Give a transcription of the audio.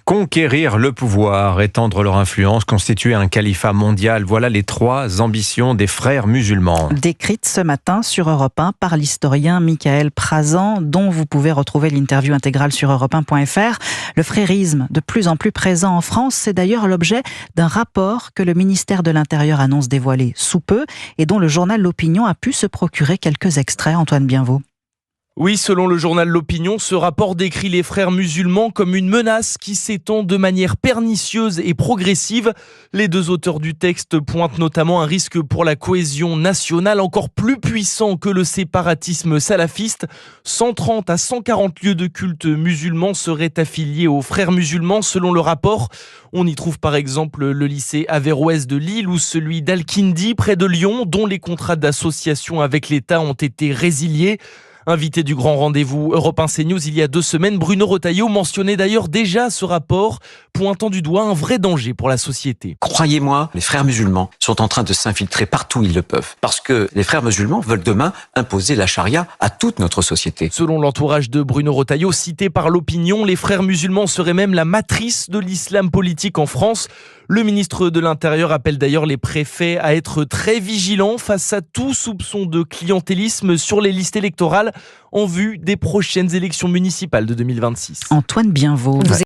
Conquérir le pouvoir, étendre leur influence, constituer un califat mondial, voilà les 3 ambitions des frères musulmans. Décrite ce matin sur Europe 1 par l'historien Michael Prazan, dont vous pouvez retrouver l'interview intégrale sur europe1.fr. Le frérisme, de plus en plus présent en France, c'est d'ailleurs l'objet d'un rapport que le ministère de l'Intérieur annonce dévoiler sous peu et dont le journal L'Opinion a pu se procurer quelques extraits. Antoine Bienvaux. Oui, selon le journal L'Opinion, ce rapport décrit les frères musulmans comme une menace qui s'étend de manière pernicieuse et progressive. Les 2 auteurs du texte pointent notamment un risque pour la cohésion nationale encore plus puissant que le séparatisme salafiste. 130 à 140 lieux de culte musulmans seraient affiliés aux frères musulmans selon le rapport. On y trouve par exemple le lycée Averroès de Lille ou celui d'Al-Kindi près de Lyon, dont les contrats d'association avec l'État ont été résiliés. Invité du grand rendez-vous Europe 1 CNews il y a 2 semaines, Bruno Retailleau mentionnait d'ailleurs déjà ce rapport, pointant du doigt un vrai danger pour la société. Croyez-moi, les frères musulmans sont en train de s'infiltrer partout où ils le peuvent. Parce que les frères musulmans veulent demain imposer la charia à toute notre société. Selon l'entourage de Bruno Retailleau, cité par L'Opinion, les frères musulmans seraient même la matrice de l'islam politique en France. Le ministre de l'Intérieur appelle d'ailleurs les préfets à être très vigilants face à tout soupçon de clientélisme sur les listes électorales en vue des prochaines élections municipales de 2026. Antoine Bienvaux.